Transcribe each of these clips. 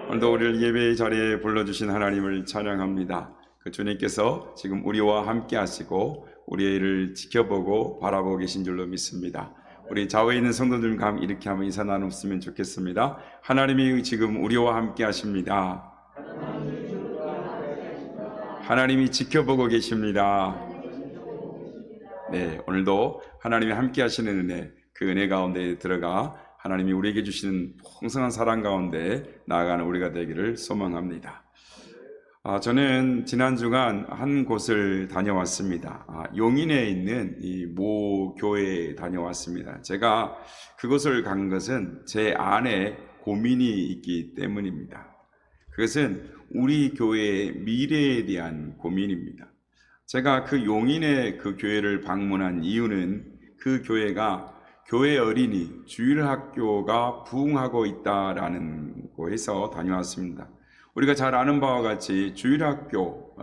오늘도 우리를 예배의 자리에 불러주신 하나님을 찬양합니다. 그 주님께서 지금 우리와 함께 하시고 우리의 일을 지켜보고 바라보고 계신 줄로 믿습니다. 우리 좌우에 있는 성도들과 이렇게 한번 인사 나눴으면 좋겠습니다. 하나님이 지금 우리와 함께 하십니다. 하나님이 지켜보고 계십니다. 네, 오늘도 하나님이 함께 하시는 은혜, 그 은혜 가운데 들어가 하나님이 우리에게 주시는 풍성한 사랑 가운데 나아가는 우리가 되기를 소망합니다. 저는 지난 주간 한 곳을 다녀왔습니다. 용인에 있는 이 모 교회에 다녀왔습니다. 제가 그곳을 간 것은 제 안에 고민이 있기 때문입니다. 그것은 우리 교회의 미래에 대한 고민입니다. 제가 그 용인의 그 교회를 방문한 이유는 그 교회가 교회 어린이 주일학교가 부흥하고 있다라는 곳에서 다녀왔습니다. 우리가 잘 아는 바와 같이 주일학교,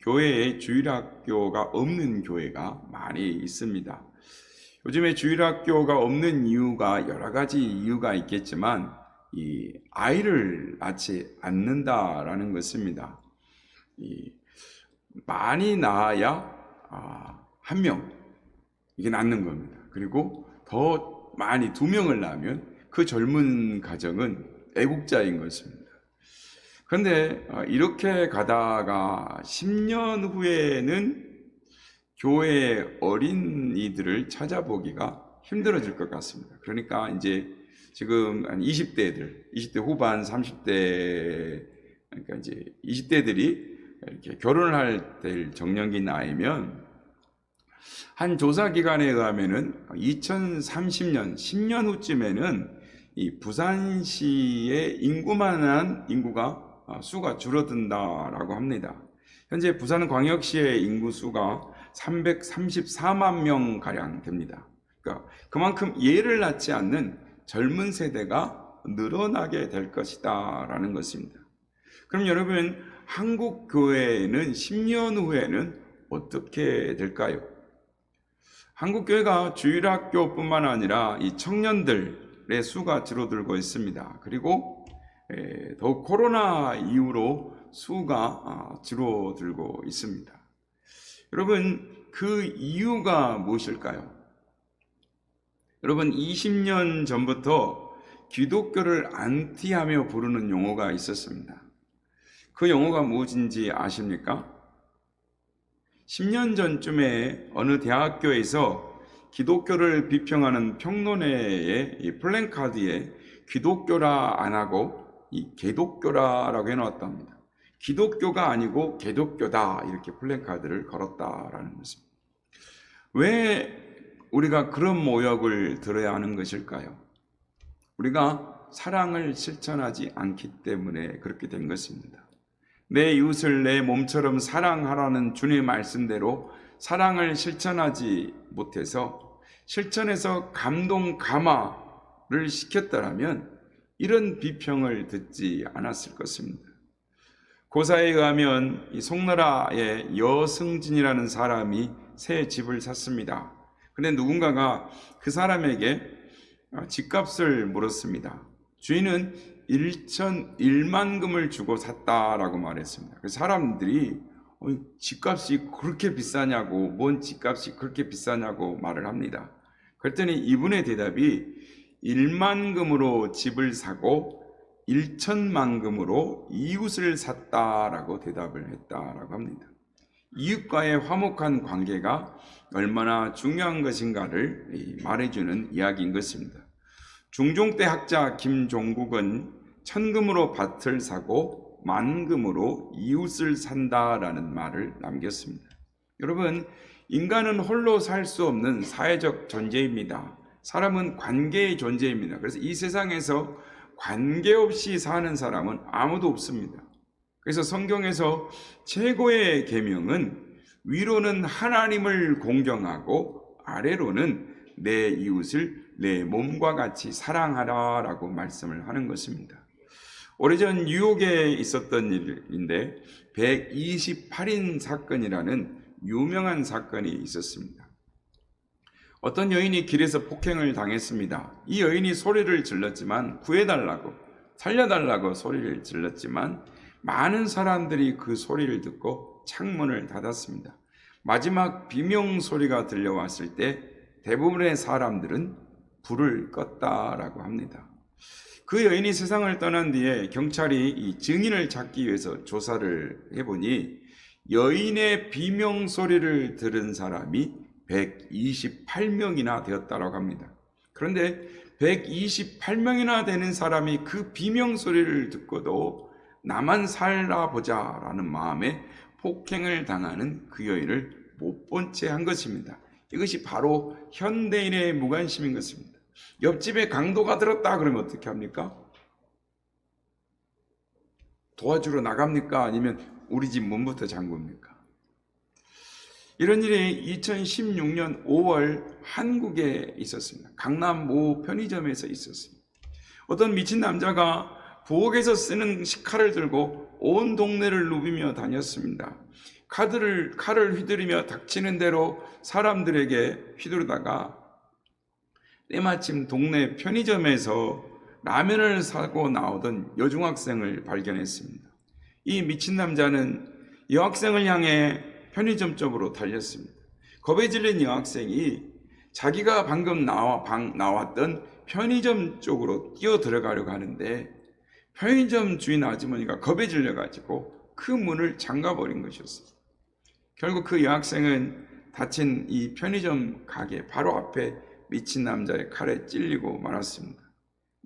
교회에 주일학교가 없는 교회가 많이 있습니다. 요즘에 주일학교가 없는 이유가 여러 가지 이유가 있겠지만 이 아이를 낳지 않는다라는 것입니다. 많이 낳아야 한 명 이게 낳는 겁니다. 그리고 더 많이 2명을 낳으면 그 젊은 가정은 애국자인 것입니다. 그런데 이렇게 가다가 10년 후에는 교회 어린이들을 찾아보기가 힘들어질 것 같습니다. 그러니까 이제 지금 한 20대 후반 30대, 그러니까 이제 20대들이 이렇게 결혼을 할 때 정년기 나이면 한 조사 기관에 의하면은 2030년 10년 후쯤에는 이 부산시의 인구만한 인구가 수가 줄어든다라고 합니다. 현재 부산광역시의 인구 수가 334만 명 가량 됩니다. 그러니까 그만큼 예를 낳지 않는 젊은 세대가 늘어나게 될 것이다라는 것입니다. 그럼 여러분, 한국 교회는 10년 후에는 어떻게 될까요? 한국 교회가 주일학교뿐만 아니라 이 청년들의 수가 줄어들고 있습니다. 그리고 더욱 코로나 이후로 수가 줄어들고 있습니다. 여러분, 그 이유가 무엇일까요? 여러분, 20년 전부터 기독교를 안티하며 부르는 용어가 있었습니다. 그 용어가 무엇인지 아십니까? 10년 전쯤에 어느 대학교에서 기독교를 비평하는 평론회의 이 플랜카드에 기독교라 안 하고 이 개독교라라고 해놓았답니다. 기독교가 아니고 개독교다, 이렇게 플랜카드를 걸었다라는 것입니다. 왜 우리가 그런 모욕을 들어야 하는 것일까요? 우리가 사랑을 실천하지 않기 때문에 그렇게 된 것입니다. 내 이웃을 내 몸처럼 사랑하라는 주님의 말씀대로 사랑을 실천하지 못해서 실천해서 감동 감화를 시켰더라면 이런 비평을 듣지 않았을 것입니다. 고사에 의하면 이 송나라의 여승진이라는 사람이 새 집을 샀습니다. 그런데 누군가가 그 사람에게 집값을 물었습니다. 주인은 1,001만금을 주고 샀다라고 말했습니다. 그래서 사람들이 집값이 그렇게 비싸냐고, 뭔 집값이 그렇게 비싸냐고 말을 합니다. 그랬더니 이분의 대답이 1만금으로 집을 사고 1,000만금으로 이웃을 샀다라고 대답을 했다라고 합니다. 이웃과의 화목한 관계가 얼마나 중요한 것인가를 말해주는 이야기인 것입니다. 중종때 학자 김종국은 1,000금으로 밭을 사고 10,000금으로 이웃을 산다라는 말을 남겼습니다. 여러분, 인간은 홀로 살 수 없는 사회적 존재입니다. 사람은 관계의 존재입니다. 그래서 이 세상에서 관계없이 사는 사람은 아무도 없습니다. 그래서 성경에서 최고의 계명은 위로는 하나님을 공경하고 아래로는 내 이웃을 내 몸과 같이 사랑하라라고 말씀을 하는 것입니다. 오래전 뉴욕에 있었던 일인데 128인 사건이라는 유명한 사건이 있었습니다. 어떤 여인이 길에서 폭행을 당했습니다. 이 여인이 소리를 질렀지만 구해달라고 살려달라고 소리를 질렀지만 많은 사람들이 그 소리를 듣고 창문을 닫았습니다. 마지막 비명 소리가 들려왔을 때 대부분의 사람들은 불을 껐다라고 합니다. 그 여인이 세상을 떠난 뒤에 경찰이 이 증인을 찾기 위해서 조사를 해보니 여인의 비명 소리를 들은 사람이 128명이나 되었다고 합니다. 그런데 128명이나 되는 사람이 그 비명 소리를 듣고도 나만 살아보자 라는 마음에 폭행을 당하는 그 여인을 못 본 채 한 것입니다. 이것이 바로 현대인의 무관심인 것입니다. 옆집에 강도가 들었다 그러면 어떻게 합니까? 도와주러 나갑니까? 아니면 우리 집 문부터 잠굽니까? 이런 일이 2016년 5월 한국에 있었습니다. 강남 모 편의점에서 있었습니다. 어떤 미친 남자가 부엌에서 쓰는 식칼을 들고 온 동네를 누비며 다녔습니다. 칼을 휘두르며 닥치는 대로 사람들에게 휘두르다가 때마침 동네 편의점에서 라면을 사고 나오던 여중학생을 발견했습니다. 이 미친 남자는 여학생을 향해 편의점 쪽으로 달렸습니다. 겁에 질린 여학생이 자기가 방금 나왔던 편의점 쪽으로 뛰어 들어가려고 하는데 편의점 주인 아주머니가 겁에 질려가지고 그 문을 잠가버린 것이었습니다. 결국 그 여학생은 닫힌 이 편의점 가게 바로 앞에 미친 남자의 칼에 찔리고 말았습니다.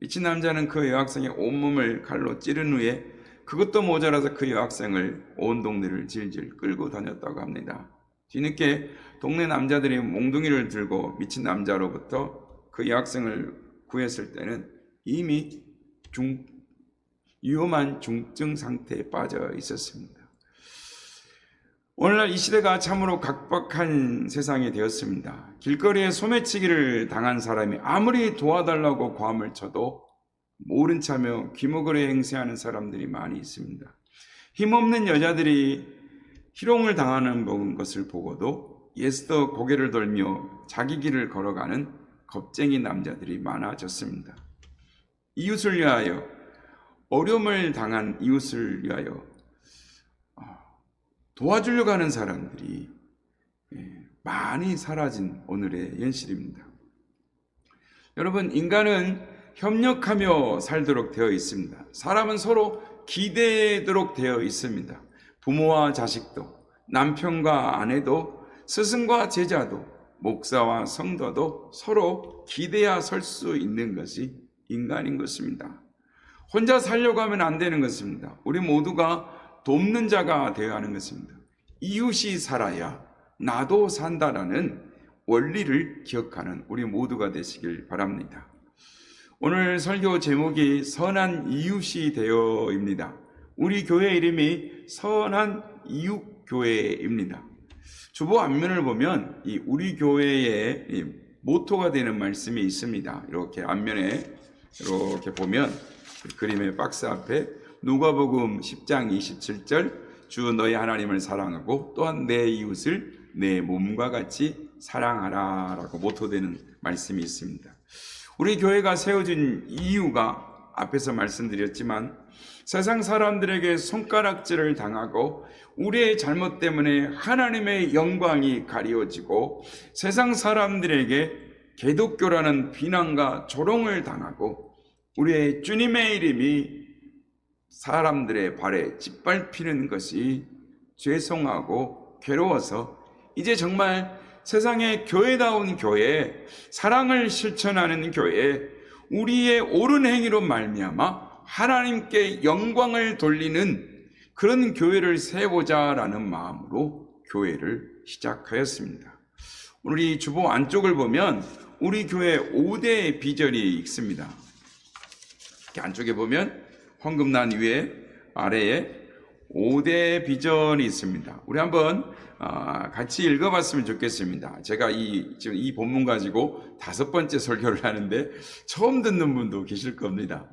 미친 남자는 그 여학생의 온몸을 칼로 찌른 후에 그것도 모자라서 그 여학생을 온 동네를 질질 끌고 다녔다고 합니다. 뒤늦게 동네 남자들이 몽둥이를 들고 미친 남자로부터 그 여학생을 구했을 때는 이미 위험한 중증 상태에 빠져 있었습니다. 오늘날 이 시대가 참으로 각박한 세상이 되었습니다. 길거리에 소매치기를 당한 사람이 아무리 도와달라고 고함을 쳐도 모른 척하며 귀머거리 행세하는 사람들이 많이 있습니다. 힘없는 여자들이 희롱을 당하는 것을 보고도 예스더 고개를 돌며 자기 길을 걸어가는 겁쟁이 남자들이 많아졌습니다. 이웃을 위하여, 어려움을 당한 이웃을 위하여 도와주려고 하는 사람들이 많이 사라진 오늘의 현실입니다. 여러분, 인간은 협력하며 살도록 되어 있습니다. 사람은 서로 기대도록 되어 있습니다. 부모와 자식도, 남편과 아내도, 스승과 제자도, 목사와 성도도 서로 기대야 설 수 있는 것이 인간인 것입니다. 혼자 살려고 하면 안 되는 것입니다. 우리 모두가 돕는 자가 되어야 하는 것입니다. 이웃이 살아야 나도 산다라는 원리를 기억하는 우리 모두가 되시길 바랍니다. 오늘 설교 제목이 선한 이웃이 되어입니다. 우리 교회 이름이 선한 이웃 교회입니다. 주보 앞면을 보면 이 우리 교회의 모토가 되는 말씀이 있습니다. 이렇게 앞면에 이렇게 보면 그림의 박스 앞에 누가복음 10장 27절 주 너희 하나님을 사랑하고 또한 내 이웃을 내 몸과 같이 사랑하라 라고 모토되는 말씀이 있습니다. 우리 교회가 세워진 이유가 앞에서 말씀드렸지만 세상 사람들에게 손가락질을 당하고 우리의 잘못 때문에 하나님의 영광이 가리워지고 세상 사람들에게 개독교라는 비난과 조롱을 당하고 우리의 주님의 이름이 사람들의 발에 짓밟히는 것이 죄송하고 괴로워서 이제 정말 세상의 교회다운 교회, 사랑을 실천하는 교회, 우리의 옳은 행위로 말미암아 하나님께 영광을 돌리는 그런 교회를 세우자라는 마음으로 교회를 시작하였습니다. 오늘 이 주보 안쪽을 보면 우리 교회 5대 비전이 있습니다. 이렇게 안쪽에 보면 황금난 위에 아래에 5대 비전이 있습니다. 우리 한번 같이 읽어봤으면 좋겠습니다. 제가 지금 이 본문 가지고 5번째 설교를 하는데 처음 듣는 분도 계실 겁니다.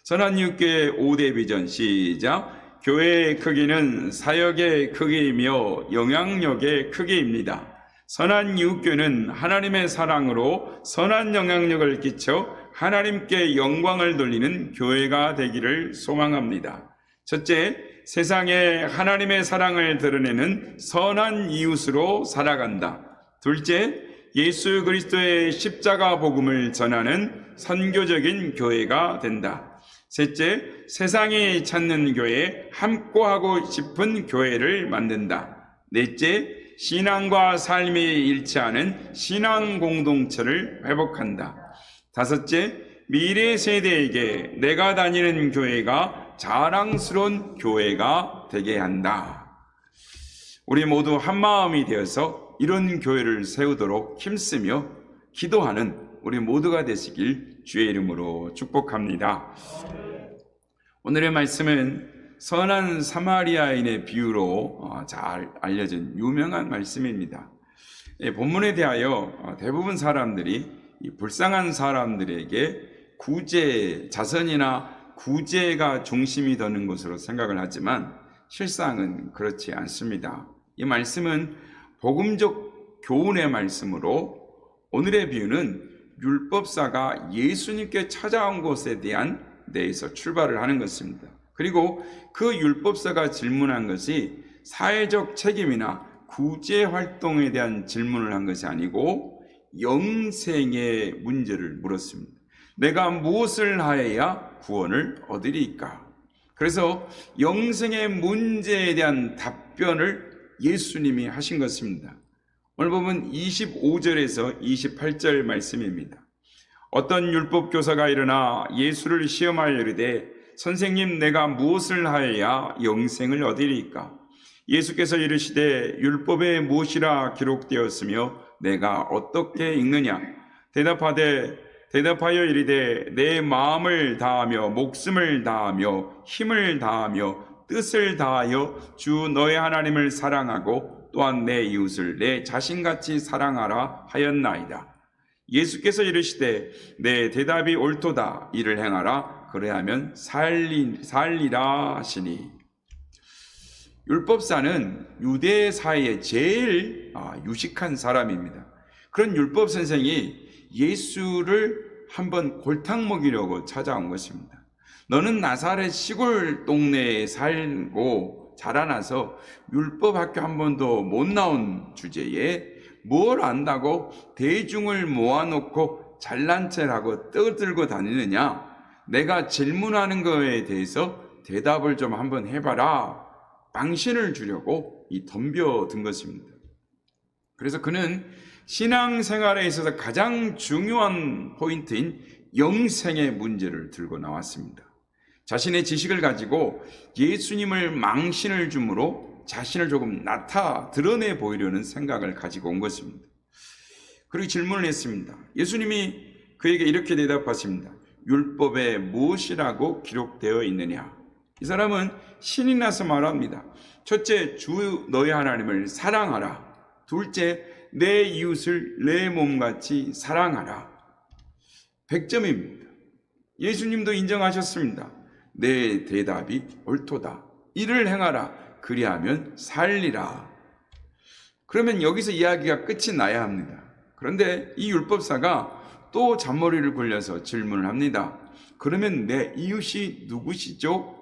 선한 이웃교회 5대 비전 시작. 교회의 크기는 사역의 크기이며 영향력의 크기입니다. 선한 이웃교회는 하나님의 사랑으로 선한 영향력을 끼쳐 하나님께 영광을 돌리는 교회가 되기를 소망합니다. 첫째, 세상에 하나님의 사랑을 드러내는 선한 이웃으로 살아간다. 둘째, 예수 그리스도의 십자가 복음을 전하는 선교적인 교회가 된다. 셋째, 세상이 찾는 교회, 함께하고 싶은 교회를 만든다. 넷째, 신앙과 삶이 일치하는 신앙 공동체를 회복한다. 다섯째, 미래 세대에게 내가 다니는 교회가 자랑스러운 교회가 되게 한다. 우리 모두 한마음이 되어서 이런 교회를 세우도록 힘쓰며 기도하는 우리 모두가 되시길 주의 이름으로 축복합니다. 오늘의 말씀은 선한 사마리아인의 비유로 잘 알려진 유명한 말씀입니다. 본문에 대하여 대부분 사람들이 이 불쌍한 사람들에게 구제, 자선이나 구제가 중심이 되는 것으로 생각을 하지만 실상은 그렇지 않습니다. 이 말씀은 복음적 교훈의 말씀으로 오늘의 비유는 율법사가 예수님께 찾아온 것에 대한 데에서 출발을 하는 것입니다. 그리고 그 율법사가 질문한 것이 사회적 책임이나 구제 활동에 대한 질문을 한 것이 아니고 영생의 문제를 물었습니다. 내가 무엇을 하여야 구원을 얻으리까? 그래서 영생의 문제에 대한 답변을 예수님이 하신 것입니다. 오늘 보면 25절에서 28절 말씀입니다. 어떤 율법 교사가 일어나 예수를 시험하여 이르되 선생님, 내가 무엇을 하여야 영생을 얻으리까? 예수께서 이르시되 율법에 무엇이라 기록되었으며 내가 어떻게 읽느냐? 대답하여 이르되 내 마음을 다하며 목숨을 다하며 힘을 다하며 뜻을 다하여 주 너의 하나님을 사랑하고 또한 내 이웃을 내 자신같이 사랑하라 하였나이다. 예수께서 이르시되 내 대답이 옳도다. 이를 행하라. 그래야면 살리라 하시니. 율법사는 유대 사회에 제일 유식한 사람입니다. 그런 율법 선생이 예수를 한번 골탕 먹이려고 찾아온 것입니다. 너는 나사렛 시골 동네에 살고 자라나서 율법 학교 한 번도 못 나온 주제에 뭘 안다고 대중을 모아놓고 잘난 체라고 떠들고 다니느냐? 내가 질문하는 거에 대해서 대답을 좀 한번 해봐라. 망신을 주려고 덤벼든 것입니다. 그래서 그는 신앙생활에 있어서 가장 중요한 포인트인 영생의 문제를 들고 나왔습니다. 자신의 지식을 가지고 예수님을 망신을 주므로 자신을 조금 드러내 보이려는 생각을 가지고 온 것입니다. 그리고 질문을 했습니다. 예수님이 그에게 이렇게 대답하십니다. 율법에 무엇이라고 기록되어 있느냐? 이 사람은 신이 나서 말합니다. 첫째, 주 너의 하나님을 사랑하라. 둘째, 내 이웃을 내 몸같이 사랑하라. 100점입니다. 예수님도 인정하셨습니다. 내 대답이 옳도다. 이를 행하라. 그리하면 살리라. 그러면 여기서 이야기가 끝이 나야 합니다. 그런데 이 율법사가 또 잔머리를 굴려서 질문을 합니다. 그러면 내 이웃이 누구시죠?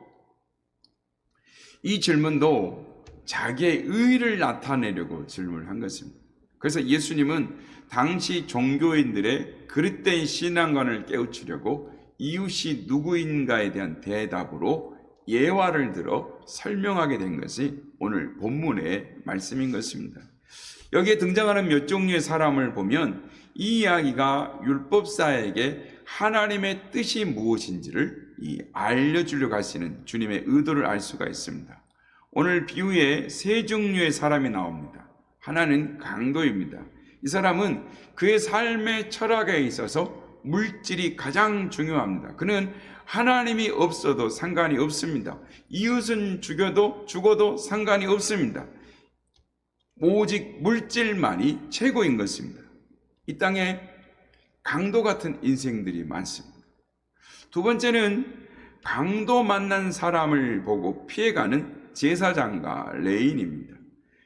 이 질문도 자기의 의의를 나타내려고 질문을 한 것입니다. 그래서 예수님은 당시 종교인들의 그릇된 신앙관을 깨우치려고 이웃이 누구인가에 대한 대답으로 예화를 들어 설명하게 된 것이 오늘 본문의 말씀인 것입니다. 여기에 등장하는 몇 종류의 사람을 보면 이 이야기가 율법사에게 하나님의 뜻이 무엇인지를 알려주려고 하시는 주님의 의도를 알 수가 있습니다. 오늘 비유에 세 종류의 사람이 나옵니다. 하나는 강도입니다. 이 사람은 그의 삶의 철학에 있어서 물질이 가장 중요합니다. 그는 하나님이 없어도 상관이 없습니다. 이웃은 죽어도 상관이 없습니다. 오직 물질만이 최고인 것입니다. 이 땅에 강도 같은 인생들이 많습니다. 두 번째는 강도 만난 사람을 보고 피해가는 제사장과 레인입니다.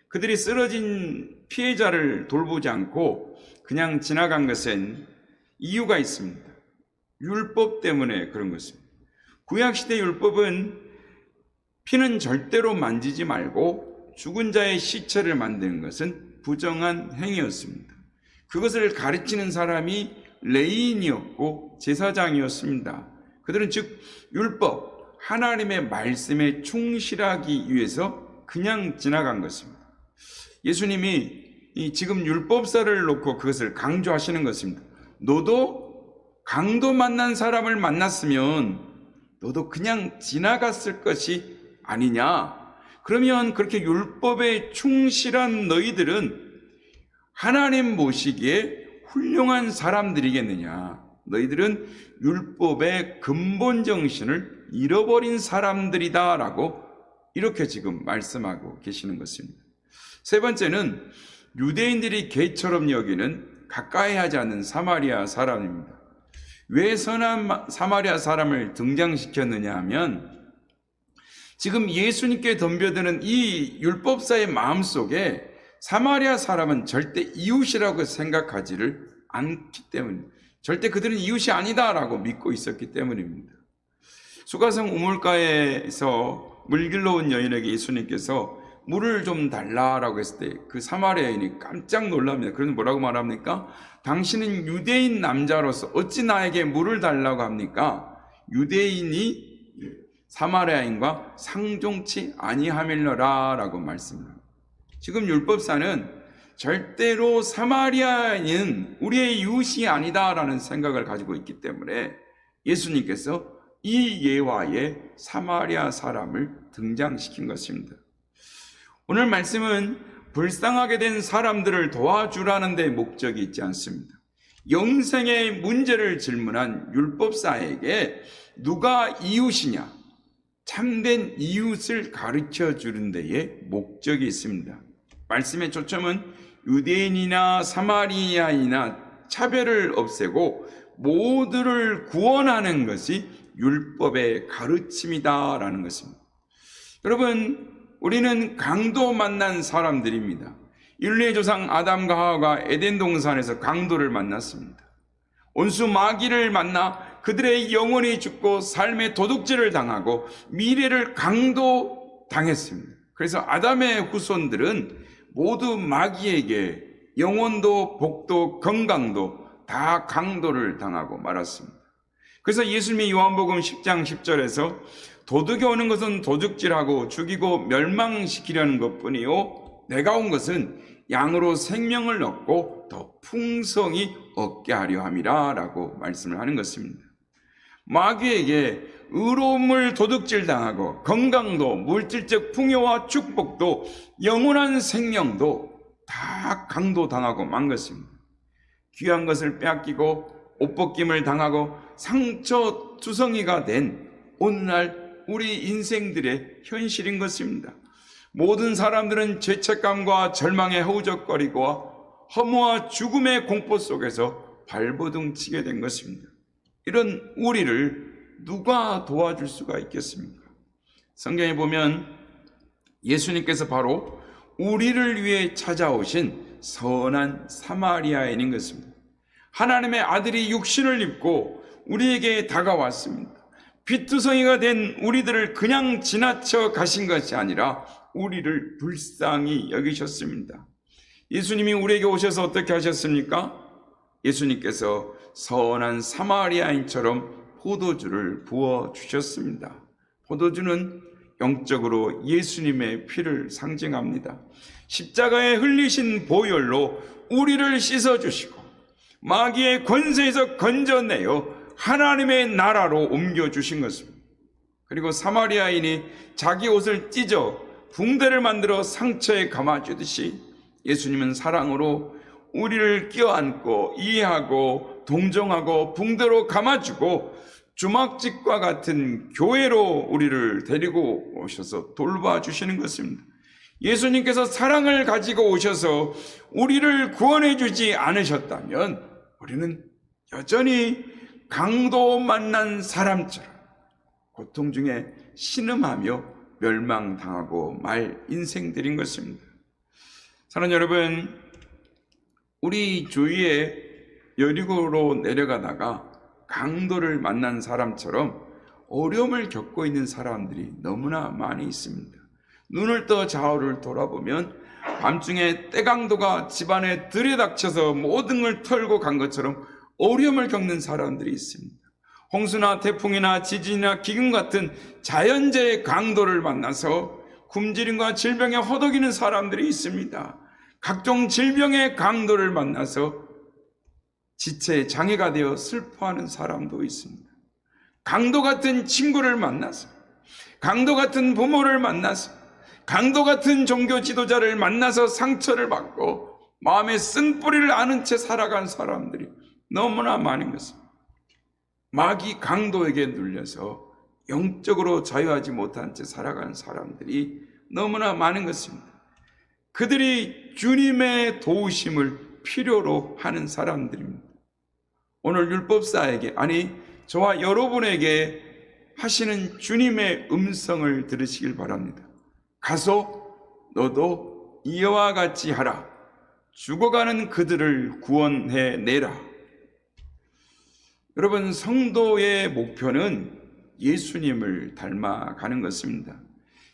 그들이 쓰러진 피해자를 돌보지 않고 그냥 지나간 것은 이유가 있습니다. 율법 때문에 그런 것입니다. 구약시대 율법은 피는 절대로 만지지 말고 죽은 자의 시체를 만드는 것은 부정한 행위였습니다. 그것을 가르치는 사람이 레위인이었고 제사장이었습니다. 그들은 즉 율법, 하나님의 말씀에 충실하기 위해서 그냥 지나간 것입니다. 예수님이 지금 율법사를 놓고 그것을 강조하시는 것입니다. 너도 강도 만난 사람을 만났으면 너도 그냥 지나갔을 것이 아니냐? 그러면 그렇게 율법에 충실한 너희들은 하나님 모시기에 훌륭한 사람들이겠느냐? 너희들은 율법의 근본 정신을 잃어버린 사람들이다라고 이렇게 지금 말씀하고 계시는 것입니다. 세 번째는 유대인들이 개처럼 여기는 가까이 하지 않는 사마리아 사람입니다. 왜 선한 사마리아 사람을 등장시켰느냐 하면 지금 예수님께 덤벼드는 이 율법사의 마음속에 사마리아 사람은 절대 이웃이라고 생각하지를 않기 때문입니다. 절대 그들은 이웃이 아니다라고 믿고 있었기 때문입니다. 수가성 우물가에서 물 길러 온 여인에게 예수님께서 물을 좀 달라라고 했을 때 그 사마리아인이 깜짝 놀랍니다. 그래서 뭐라고 말합니까? 당신은 유대인 남자로서 어찌 나에게 물을 달라고 합니까? 유대인이 사마리아인과 상종치 아니하밀러라 라고 말씀합니다. 지금 율법사는 절대로 사마리아인은 우리의 이웃이 아니다라는 생각을 가지고 있기 때문에 예수님께서 이 예화에 사마리아 사람을 등장시킨 것입니다. 오늘 말씀은 불쌍하게 된 사람들을 도와주라는 데 목적이 있지 않습니다. 영생의 문제를 질문한 율법사에게 누가 이웃이냐? 참된 이웃을 가르쳐 주는 데에 목적이 있습니다. 말씀의 초점은 유대인이나 사마리아인이나 차별을 없애고 모두를 구원하는 것이 율법의 가르침이다라는 것입니다. 여러분, 우리는 강도 만난 사람들입니다. 인류의 조상 아담과 하와가 에덴 동산에서 강도를 만났습니다. 온수 마귀를 만나 그들의 영혼이 죽고 삶의 도둑질을 당하고 미래를 강도당했습니다. 그래서 아담의 후손들은 모두 마귀에게 영혼도 복도 건강도 다 강도를 당하고 말았습니다. 그래서 예수님이 요한복음 10장 10절에서 도둑이 오는 것은 도둑질하고 죽이고 멸망시키려는 것뿐이요 내가 온 것은 양으로 생명을 얻고 더 풍성히 얻게 하려 함이라 라고 말씀을 하는 것입니다. 마귀에게 의로움을 도둑질 당하고 건강도 물질적 풍요와 축복도 영원한 생명도 다 강도당하고 만 것입니다. 귀한 것을 빼앗기고 옷벗김을 당하고 상처투성이가 된 오늘날 우리 인생들의 현실인 것입니다. 모든 사람들은 죄책감과 절망에 허우적거리고 허무와 죽음의 공포 속에서 발버둥치게 된 것입니다. 이런 우리를 누가 도와줄 수가 있겠습니까? 성경에 보면 예수님께서 바로 우리를 위해 찾아오신 선한 사마리아인인 것입니다. 하나님의 아들이 육신을 입고 우리에게 다가왔습니다. 피투성이가 된 우리들을 그냥 지나쳐 가신 것이 아니라 우리를 불쌍히 여기셨습니다. 예수님이 우리에게 오셔서 어떻게 하셨습니까? 예수님께서 선한 사마리아인처럼 포도주를 부어주셨습니다. 포도주는 영적으로 예수님의 피를 상징합니다. 십자가에 흘리신 보혈로 우리를 씻어주시고 마귀의 권세에서 건져내어 하나님의 나라로 옮겨주신 것입니다. 그리고 사마리아인이 자기 옷을 찢어 붕대를 만들어 상처에 감아주듯이 예수님은 사랑으로 우리를 껴안고 이해하고 동정하고 붕대로 감아주고 주막집과 같은 교회로 우리를 데리고 오셔서 돌봐주시는 것입니다. 예수님께서 사랑을 가지고 오셔서 우리를 구원해 주지 않으셨다면 우리는 여전히 강도 만난 사람처럼 고통 중에 신음하며 멸망당하고 말 인생들인 것입니다. 사랑하는 여러분, 우리 주위에 여리고로 내려가다가 강도를 만난 사람처럼 어려움을 겪고 있는 사람들이 너무나 많이 있습니다. 눈을 떠 좌우를 돌아보면 밤중에 때강도가 집안에 들이닥쳐서 모든 걸 털고 간 것처럼 어려움을 겪는 사람들이 있습니다. 홍수나 태풍이나 지진이나 기근 같은 자연재해의 강도를 만나서 굶주림과 질병에 허덕이는 사람들이 있습니다. 각종 질병의 강도를 만나서 지체의 장애가 되어 슬퍼하는 사람도 있습니다. 강도 같은 친구를 만나서, 강도 같은 부모를 만나서, 강도 같은 종교 지도자를 만나서 상처를 받고 마음에 쓴뿌리를 아는 채 살아간 사람들이 너무나 많은 것입니다. 마귀 강도에게 눌려서 영적으로 자유하지 못한 채 살아가는 사람들이 너무나 많은 것입니다. 그들이 주님의 도우심을 필요로 하는 사람들입니다. 오늘 율법사에게, 아니 저와 여러분에게 하시는 주님의 음성을 들으시길 바랍니다. 가서 너도 이와 같이 하라. 죽어가는 그들을 구원해내라. 여러분, 성도의 목표는 예수님을 닮아가는 것입니다.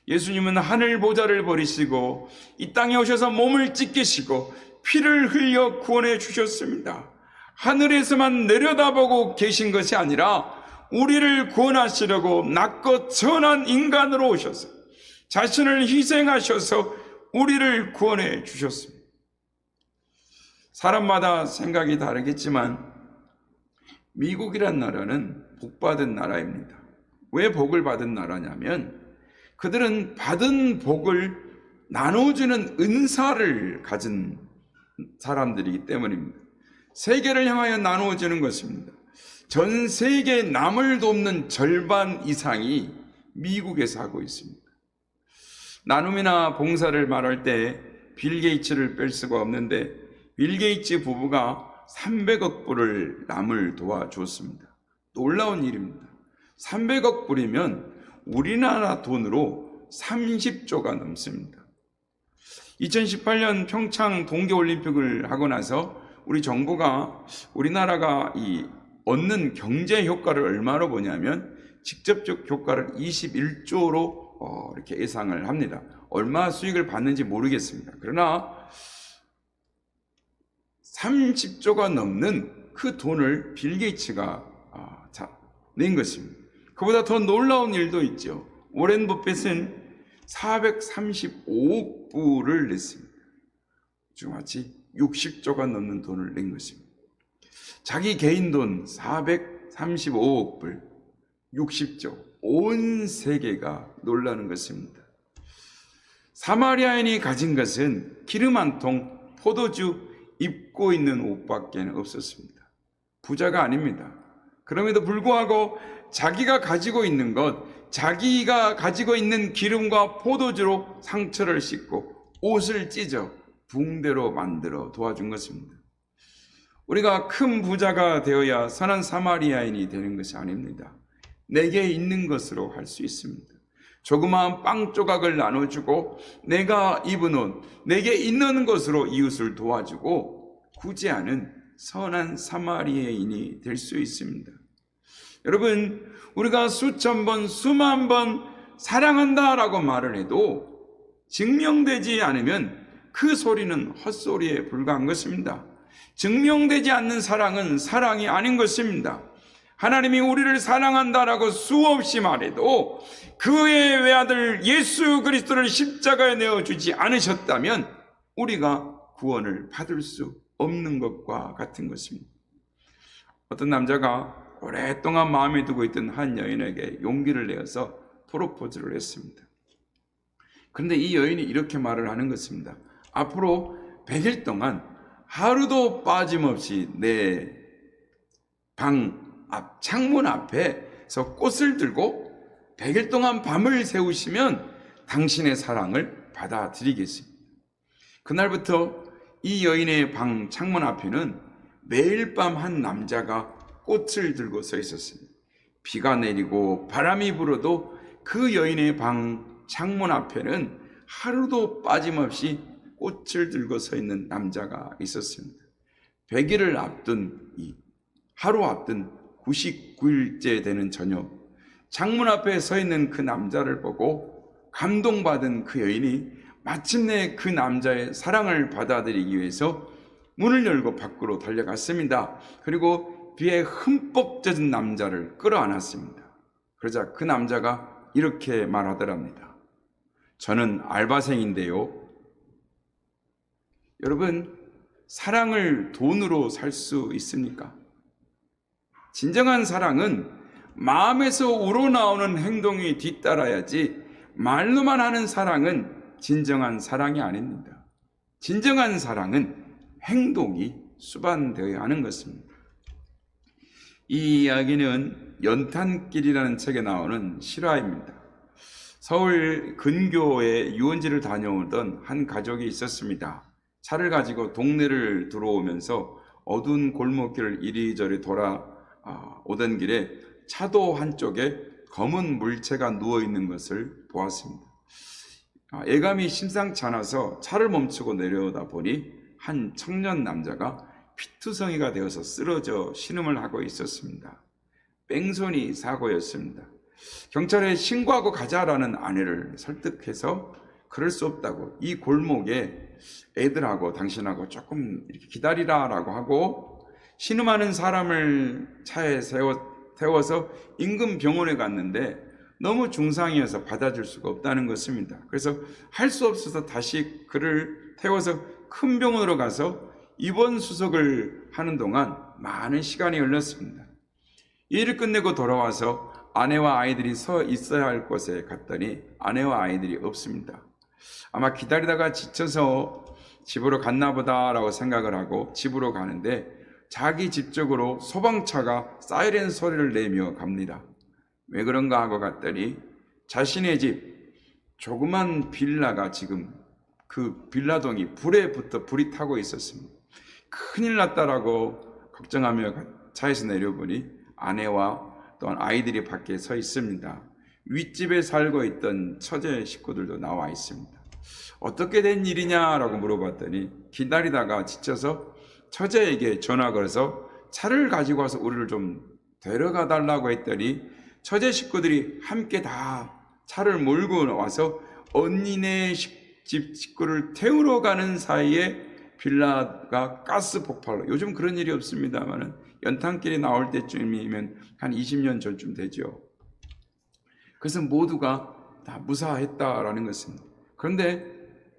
예수님은 하늘 보좌를 버리시고 이 땅에 오셔서 몸을 찢기시고 피를 흘려 구원해 주셨습니다. 하늘에서만 내려다보고 계신 것이 아니라 우리를 구원하시려고 낮고 천한 인간으로 오셔서 자신을 희생하셔서 우리를 구원해 주셨습니다. 사람마다 생각이 다르겠지만 미국이란 나라는 복받은 나라입니다. 왜 복을 받은 나라냐면 그들은 받은 복을 나눠주는 은사를 가진 사람들이기 때문입니다. 세계를 향하여 나누어주는 것입니다. 전 세계 남을 돕는 절반 이상이 미국에서 하고 있습니다. 나눔이나 봉사를 말할 때 빌 게이츠를 뺄 수가 없는데 빌 게이츠 부부가 300억 불을 남을 도와주었습니다. 놀라운 일입니다. 300억 불이면 우리나라 돈으로 30조가 넘습니다. 2018년 평창 동계올림픽을 하고 나서 우리 정부가 우리나라가 이 얻는 경제 효과를 얼마로 보냐면 직접적 효과를 21조로 이렇게 예상을 합니다. 얼마 수익을 받는지 모르겠습니다. 그러나 30조가 넘는 그 돈을 빌 게이츠가 낸 것입니다. 그보다 더 놀라운 일도 있죠. 워렌 버핏은 435억 불을 냈습니다. 지금같이 60조가 넘는 돈을 낸 것입니다. 자기 개인 돈 435억 불, 60조, 온 세계가 놀라는 것입니다. 사마리아인이 가진 것은 기름 한 통, 포도주, 입고 있는 옷밖에 없었습니다. 부자가 아닙니다. 그럼에도 불구하고 자기가 가지고 있는 것, 자기가 가지고 있는 기름과 포도주로 상처를 씻고 옷을 찢어 붕대로 만들어 도와준 것입니다. 우리가 큰 부자가 되어야 선한 사마리아인이 되는 것이 아닙니다. 내게 있는 것으로 할 수 있습니다. 조그마한 빵 조각을 나눠주고 내가 입은 옷, 내게 있는 것으로 이웃을 도와주고 구제하는 선한 사마리아인이 될 수 있습니다. 여러분, 우리가 수천 번, 수만 번 사랑한다라고 말을 해도 증명되지 않으면 그 소리는 헛소리에 불과한 것입니다. 증명되지 않는 사랑은 사랑이 아닌 것입니다. 하나님이 우리를 사랑한다라고 수없이 말해도 그의 외아들 예수 그리스도를 십자가에 내어주지 않으셨다면 우리가 구원을 받을 수 없는 것과 같은 것입니다. 어떤 남자가 오랫동안 마음에 두고 있던 한 여인에게 용기를 내어서 프로포즈를 했습니다. 그런데 이 여인이 이렇게 말을 하는 것입니다. 앞으로 100일 동안 하루도 빠짐없이 내 방 앞 창문 앞에서 꽃을 들고 100일 동안 밤을 새우시면 당신의 사랑을 받아들이겠습니다. 그날부터 이 여인의 방 창문 앞에는 매일 밤 한 남자가 꽃을 들고 서 있었습니다. 비가 내리고 바람이 불어도 그 여인의 방 창문 앞에는 하루도 빠짐없이 꽃을 들고 서 있는 남자가 있었습니다. 100일을 앞둔 하루 앞둔 99일째 되는 저녁, 창문 앞에 서 있는 그 남자를 보고 감동받은 그 여인이 마침내 그 남자의 사랑을 받아들이기 위해서 문을 열고 밖으로 달려갔습니다. 그리고 비에 흠뻑 젖은 남자를 끌어안았습니다. 그러자 그 남자가 이렇게 말하더랍니다. 저는 알바생인데요. 여러분, 사랑을 돈으로 살 수 있습니까? 진정한 사랑은 마음에서 우러나오는 행동이 뒤따라야지 말로만 하는 사랑은 진정한 사랑이 아닙니다. 진정한 사랑은 행동이 수반되어야 하는 것입니다. 이 이야기는 연탄길이라는 책에 나오는 실화입니다. 서울 근교에 유원지를 다녀오던 한 가족이 있었습니다. 차를 가지고 동네를 들어오면서 어두운 골목길을 이리저리 돌아오던 길에 차도 한쪽에 검은 물체가 누워있는 것을 보았습니다. 예감이 심상치 않아서 차를 멈추고 내려오다 보니 한 청년 남자가 피투성이가 되어서 쓰러져 신음을 하고 있었습니다. 뺑소니 사고였습니다. 경찰에 신고하고 가자라는 아내를 설득해서 그럴 수 없다고, 이 골목에 애들하고 당신하고 조금 이렇게 기다리라라고 하고 신음하는 사람을 차에 태워서 인근 병원에 갔는데 너무 중상이어서 받아줄 수가 없다는 것입니다. 그래서 할 수 없어서 다시 그를 태워서 큰 병원으로 가서 입원 수속을 하는 동안 많은 시간이 흘렀습니다. 일을 끝내고 돌아와서 아내와 아이들이 서 있어야 할 곳에 갔더니 아내와 아이들이 없습니다. 아마 기다리다가 지쳐서 집으로 갔나 보다라고 생각을 하고 집으로 가는데 자기 집 쪽으로 소방차가 사이렌 소리를 내며 갑니다. 왜 그런가 하고 갔더니 자신의 집 조그만 빌라가 지금 그 빌라동이 불에 붙어 불이 타고 있었습니다. 큰일 났다라고 걱정하며 차에서 내려보니 아내와 또한 아이들이 밖에 서 있습니다. 윗집에 살고 있던 처제 식구들도 나와 있습니다. 어떻게 된 일이냐라고 물어봤더니 기다리다가 지쳐서 처제에게 전화 걸어서 차를 가지고 와서 우리를 좀 데려가 달라고 했더니 처제 식구들이 함께 다 차를 몰고 와서 언니네 집 식구를 태우러 가는 사이에 빌라가 가스 폭발로, 요즘 그런 일이 없습니다만은 연탄길이 나올 때쯤이면 한 20년 전쯤 되죠. 그래서 모두가 다 무사했다라는 것입니다. 그런데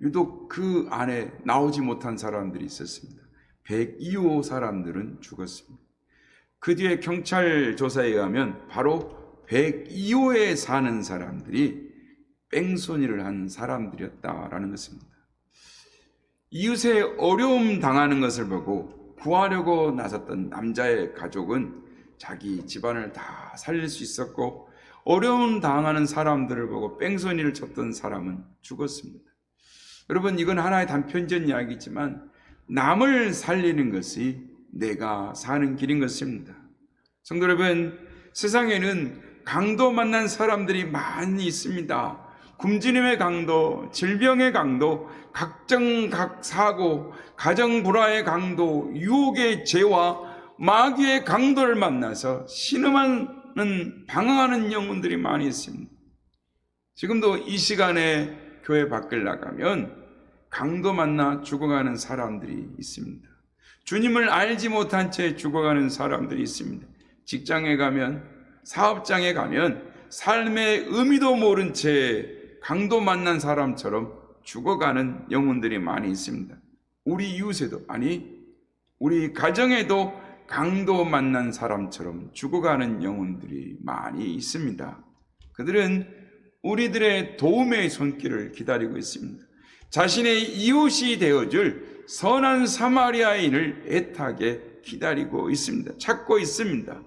유독 그 안에 나오지 못한 사람들이 있었습니다. 102호 사람들은 죽었습니다. 그 뒤에 경찰 조사에 의하면 바로 102호에 사는 사람들이 뺑소니를 한 사람들이었다라는 것입니다. 이웃의 어려움 당하는 것을 보고 구하려고 나섰던 남자의 가족은 자기 집안을 다 살릴 수 있었고, 어려움 당하는 사람들을 보고 뺑소니를 쳤던 사람은 죽었습니다. 여러분, 이건 하나의 단편적 이야기지만 남을 살리는 것이 내가 사는 길인 것입니다. 성도 여러분, 세상에는 강도 만난 사람들이 많이 있습니다. 굶주림의 강도, 질병의 강도, 각종 사고, 가정 불화의 강도, 유혹의 죄와 마귀의 강도를 만나서 신음하는 방황하는 영혼들이 많이 있습니다. 지금도 이 시간에 교회 밖을 나가면 강도 만나 죽어가는 사람들이 있습니다. 주님을 알지 못한 채 죽어가는 사람들이 있습니다. 직장에 가면, 사업장에 가면 삶의 의미도 모른 채 강도 만난 사람처럼 죽어가는 영혼들이 많이 있습니다. 우리 이웃에도, 아니 우리 가정에도 강도 만난 사람처럼 죽어가는 영혼들이 많이 있습니다. 그들은 우리들의 도움의 손길을 기다리고 있습니다. 자신의 이웃이 되어줄 선한 사마리아인을 애타게 기다리고 있습니다. 찾고 있습니다.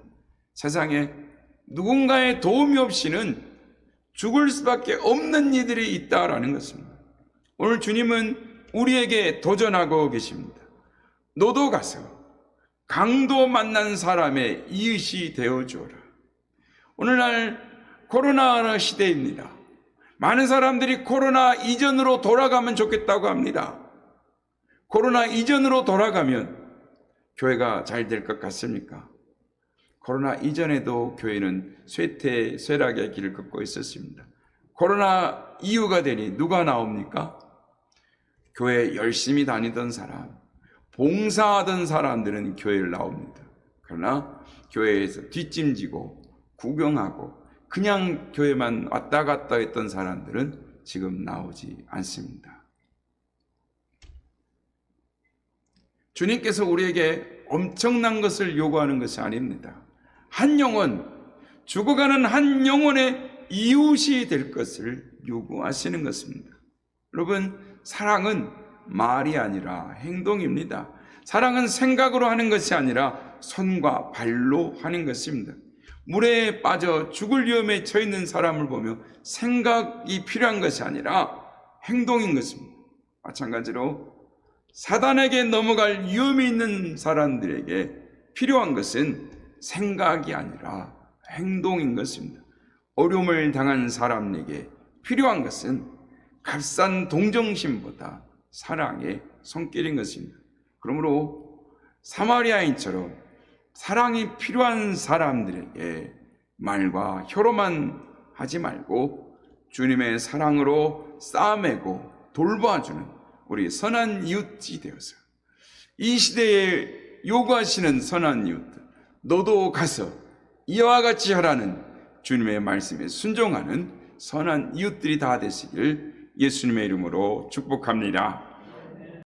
세상에 누군가의 도움이 없이는 죽을 수밖에 없는 이들이 있다라는 것입니다. 오늘 주님은 우리에게 도전하고 계십니다. 너도 가서 강도 만난 사람의 이웃이 되어주어라. 오늘날 코로나 시대입니다. 많은 사람들이 코로나 이전으로 돌아가면 좋겠다고 합니다. 코로나 이전으로 돌아가면 교회가 잘 될 것 같습니까? 코로나 이전에도 교회는 쇠락의 길을 걷고 있었습니다. 코로나 이후가 되니 누가 나옵니까? 교회 열심히 다니던 사람, 봉사하던 사람들은 교회를 나옵니다. 그러나 교회에서 뒷짐지고 구경하고 그냥 교회만 왔다 갔다 했던 사람들은 지금 나오지 않습니다. 주님께서 우리에게 엄청난 것을 요구하는 것이 아닙니다. 한 영혼, 죽어가는 한 영혼의 이웃이 될 것을 요구하시는 것입니다. 여러분, 사랑은 말이 아니라 행동입니다. 사랑은 생각으로 하는 것이 아니라 손과 발로 하는 것입니다. 물에 빠져 죽을 위험에 처해 있는 사람을 보며 생각이 필요한 것이 아니라 행동인 것입니다. 마찬가지로 사단에게 넘어갈 위험이 있는 사람들에게 필요한 것은 생각이 아니라 행동인 것입니다. 어려움을 당한 사람에게 필요한 것은 값싼 동정심보다 사랑의 손길인 것입니다. 그러므로 사마리아인처럼 사랑이 필요한 사람들에게 말과 혀로만 하지 말고 주님의 사랑으로 싸매고 돌봐주는 우리 선한 이웃이 되어서 이 시대에 요구하시는 선한 이웃, 너도 가서 이와 같이 하라는 주님의 말씀에 순종하는 선한 이웃들이 다 되시길 예수님의 이름으로 축복합니다.